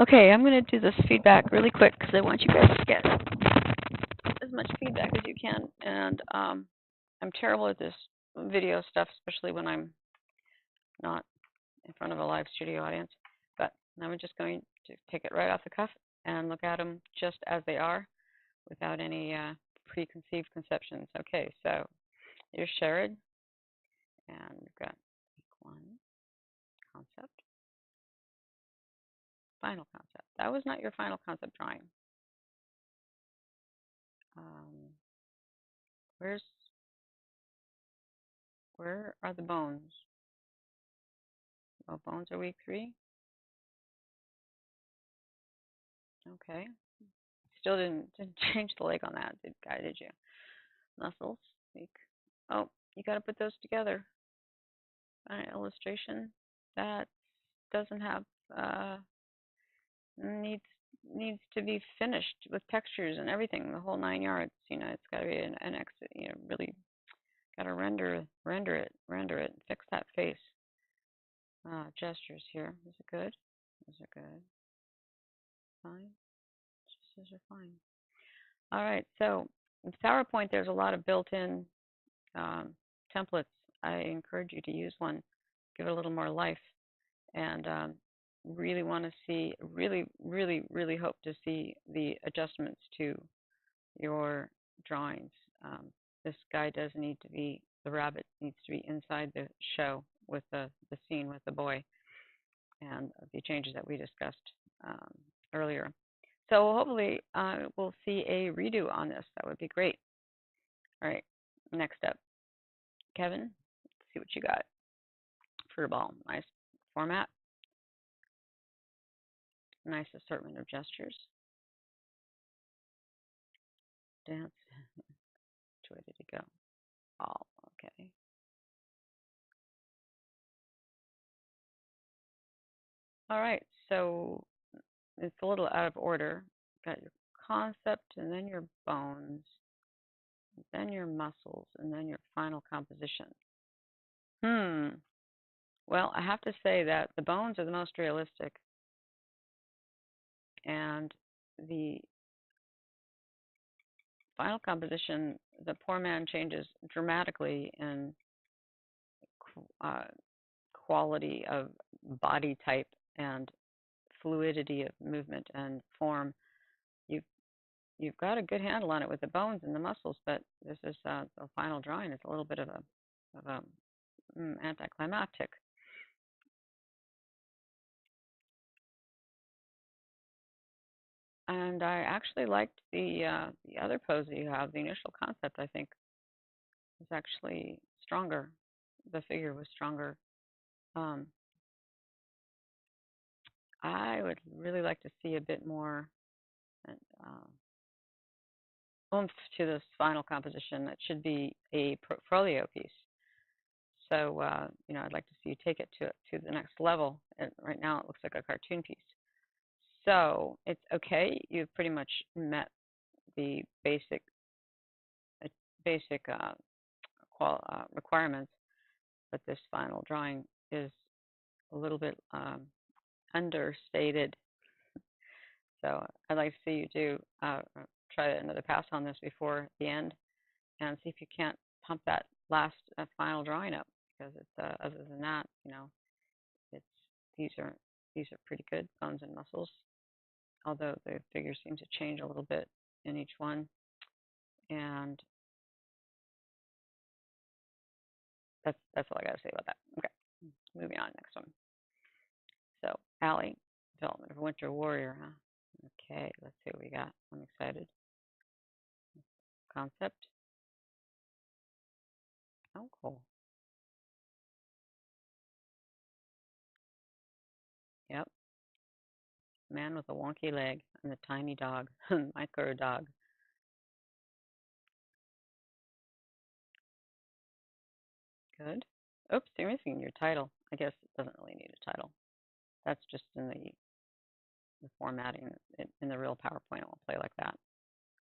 Okay, I'm going to do this feedback really quick because I want you guys to get as much feedback as you can. And I'm terrible at this video stuff, especially when I'm not in front of a live studio audience. But I'm just going to take it right off the cuff and look at them just as they are without any preconceived conceptions. Okay, so here's Sherrod. And we've got one concept. Final concept. That was not your final concept drawing. Where are the bones? Oh, bones are week 3. Okay. Still didn't change the leg on that, did you? Muscles, week. Oh, you got to put those together. An illustration that doesn't have needs to be finished with textures and everything, the whole 9 yards. It's got to be an exit. Really got to render it, fix that face. Gestures here. Is it good? Is it good? Fine. Gestures are fine. All right. So in PowerPoint, there's a lot of built-in templates. I encourage you to use one. Give it a little more life, and really want to see, really hope to see the adjustments to your drawings. This guy does need to be, the rabbit needs to be inside the show with the scene with the boy and the changes that we discussed earlier. So hopefully we'll see a redo on this. That would be great. All right, next up, Kevin, let's see what you got. Furball, nice format. Nice assortment of gestures. Dance. Which way did it go? All, okay. All right, so it's a little out of order. Got your concept, and then your bones, and then your muscles, and then your final composition. Well, I have to say that the bones are the most realistic, and the final composition, the poor man changes dramatically in quality of body type and fluidity of movement and form. You've got a good handle on it with the bones and the muscles, but this is the final drawing. It's a little bit of a anticlimactic. And I actually liked the other pose that you have. The initial concept, I think, was actually stronger. The figure was stronger. I would really like to see a bit more oomph to this final composition. That should be a portfolio piece. So I'd like to see you take it to the next level. And right now, it looks like a cartoon piece. So it's okay. You've pretty much met the basic requirements, but this final drawing is a little bit understated. So I'd like to see you do try another pass on this before the end, and see if you can't pump that last final drawing up. Because it's other than that, it's these are pretty good, bones and muscles. Although the figures seem to change a little bit in each one, and that's all I got to say about that. Okay, moving on, next one. So, Allie, development of Winter Warrior, huh? Okay, let's see what we got. I'm excited. Concept. Oh, cool. Yep. Man with a wonky leg and a tiny dog, micro dog. Good. Oops, you're missing your title. I guess it doesn't really need a title. That's just in the formatting. In the real PowerPoint, it won't play like that.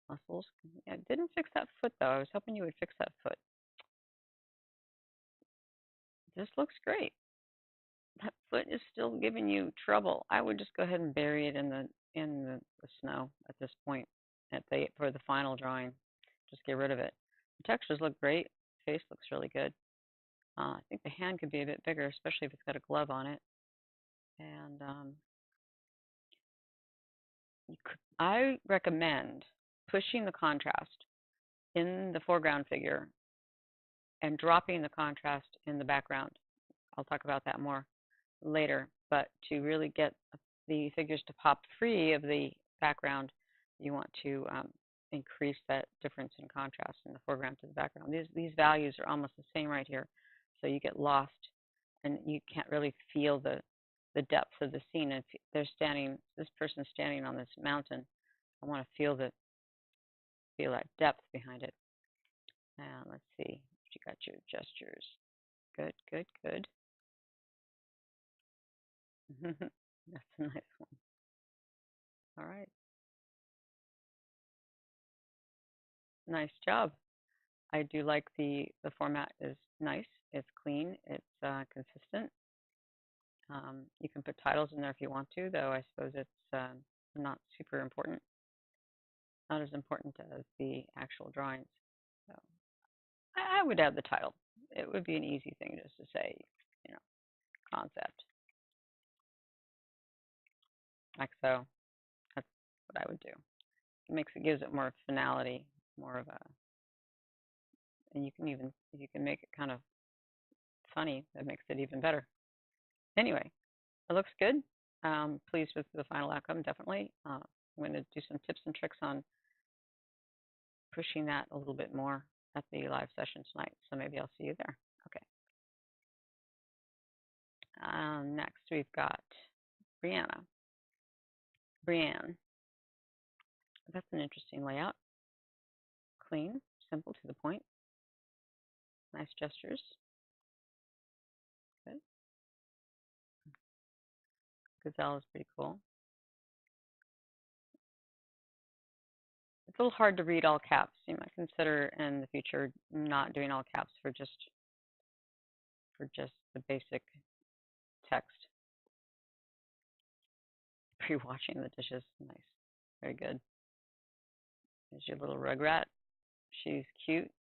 Muscles. Yeah, didn't fix that foot, though. I was hoping you would fix that foot. This looks great. that foot is still giving you trouble, I would just go ahead and bury it in the snow at this point for the final drawing. Just get rid of it. The textures look great. Face looks really good. I think the hand could be a bit bigger, especially if it's got a glove on it. And I recommend pushing the contrast in the foreground figure and dropping the contrast in the background. I'll talk about that more later, but to really get the figures to pop free of the background, you want to increase that difference in contrast in the foreground to the background. These values are almost the same right here, so you get lost and you can't really feel the depth of the scene. If they're standing, this person's standing on this mountain, I want to feel that depth behind it. And let's see, you got your gestures. Good, good, good. That's a nice one. All right. Nice job. I do like the format is nice. It's clean. It's consistent. You can put titles in there if you want to, though I suppose it's not super important. Not as important as the actual drawings. So I would add the title. It would be an easy thing just to say, you know, concept. Like so. That's what I would do. Gives it more finality, more of a, and you can make it kind of funny. That makes it even better. Anyway, it looks good. Pleased with the final outcome, definitely. I'm going to do some tips and tricks on pushing that a little bit more at the live session tonight. So maybe I'll see you there. Okay. Next, we've got Brianne. That's an interesting layout. Clean, simple, to the point. Nice gestures. Good. Gazelle is pretty cool. It's a little hard to read all caps. You might consider in the future not doing all caps for just the basic text. Pre-washing the dishes. Nice. Very good. There's your little rugrat. She's cute.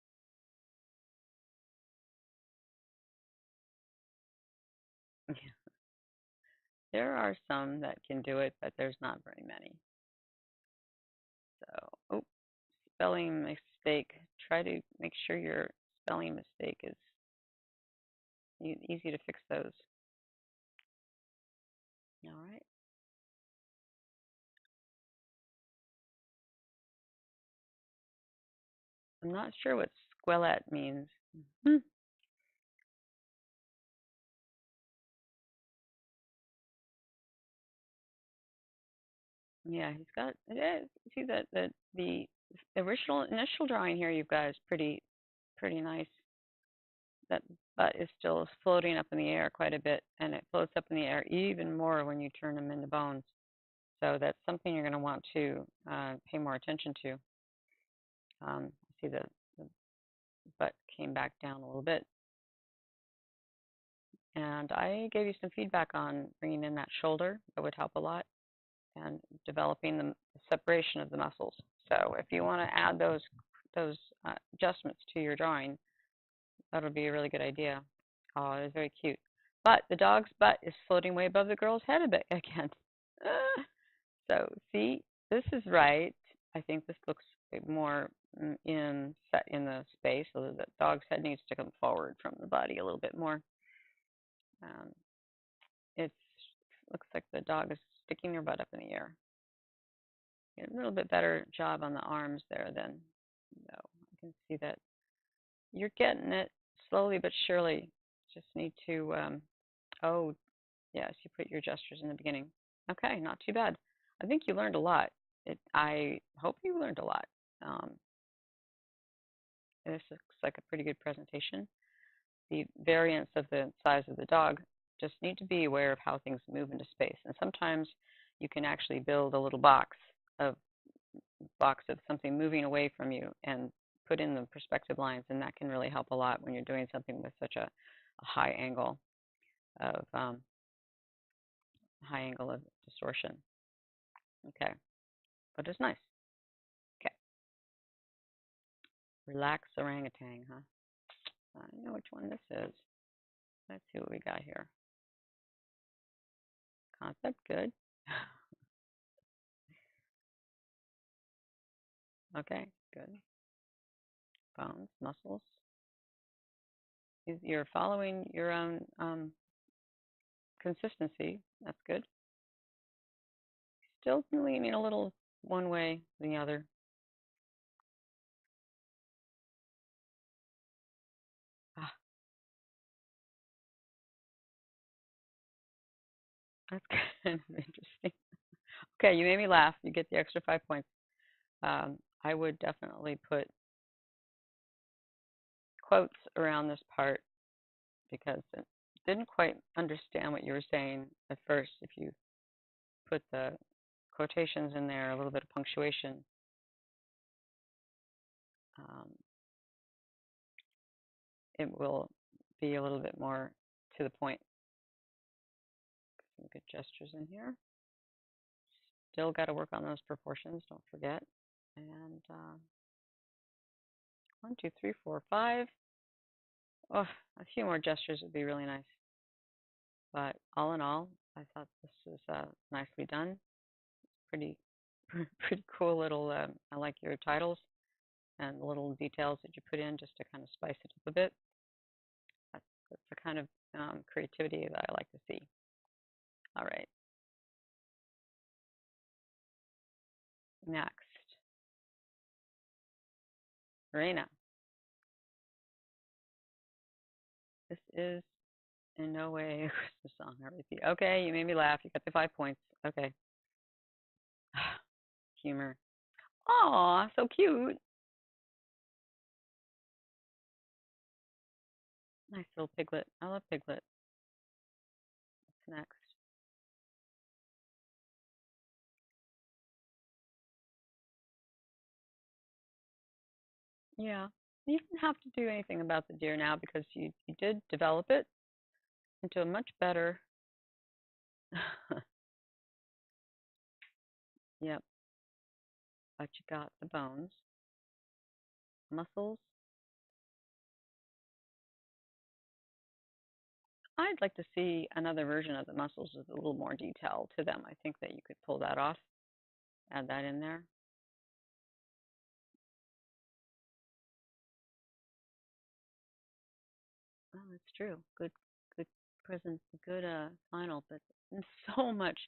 There are some that can do it, but there's not very many. So, spelling mistake. Try to make sure your spelling mistake is easy to fix those. All right. I'm not sure what squelette means. Yeah, he's got. See that the initial drawing here you've got is pretty nice. That butt is still floating up in the air quite a bit, and it floats up in the air even more when you turn them into bones. So that's something you're going to want to pay more attention to. See the butt came back down a little bit. And I gave you some feedback on bringing in that shoulder. That would help a lot. And developing the separation of the muscles. So if you want to add those adjustments to your drawing, that would be a really good idea. Oh, it is very cute. But the dog's butt is floating way above the girl's head a bit again. So see, this is right. I think this looks more set in the space, so that the dog's head needs to come forward from the body a little bit more. It looks like the dog is sticking her butt up in the air. A little bit better job on the arms there then. No, I can see that you're getting it slowly but surely. Just need to, oh, yes, you put your gestures in the beginning. Okay, not too bad. I think you learned a lot. I hope you learned a lot. This looks like a pretty good presentation. The variance of the size of the dog, just need to be aware of how things move into space. And sometimes you can actually build a little box of something moving away from you and put in the perspective lines, and that can really help a lot when you're doing something with such a high angle of high angle of distortion. Okay, but it's nice. Okay, relax orangutan, huh? I know which one this is. Let's see what we got here. Concept, good. Okay, good. Bones, muscles. You're following your own consistency. That's good. Still leaning a little one way than the other. Ah, that's kind of interesting. Okay, you made me laugh. You get the extra 5 points. I would definitely put quotes around this part because I didn't quite understand what you were saying at first. If you put the quotations in there, a little bit of punctuation, um, it will be a little bit more to the point. Some good gestures in here. Still got to work on those proportions, don't forget. And 1, 2, 3, 4, 5. Oh, a few more gestures would be really nice. But all in all, I thought this was nicely done. Pretty, pretty cool little. I like your titles and the little details that you put in just to kind of spice it up a bit. That's the kind of creativity that I like to see. All right. Next, Reina. This is in no way a Christmas song. I repeat. Okay, you made me laugh. You got the 5 points. Okay. Humor. Aw, so cute. Nice little piglet. I love Piglet. What's next? Yeah. You don't have to do anything about the deer now because you did develop it into a much better. Yep. But you got the bones, muscles. I'd like to see another version of the muscles with a little more detail to them. I think that you could pull that off, add that in there. Oh, that's true. Good present, good final, but so much.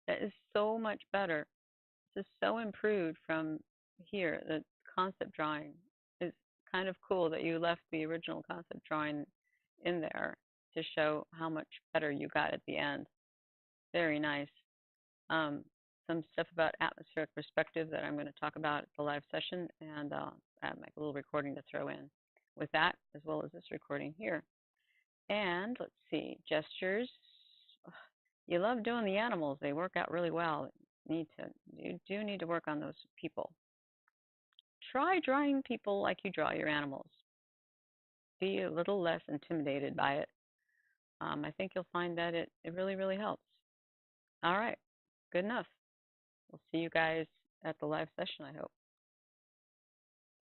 That is so much better. This is so improved from here. The concept drawing is kind of cool that you left the original concept drawing in there to show how much better you got at the end. Very nice. Some stuff about atmospheric perspective that I'm going to talk about at the live session, and add my little recording to throw in with that, as well as this recording here. And let's see, gestures. You love doing the animals. They work out really well. You do need to work on those people. Try drawing people like you draw your animals. Be a little less intimidated by it. I think you'll find that it really, really helps. All right, good enough. We'll see you guys at the live session, I hope.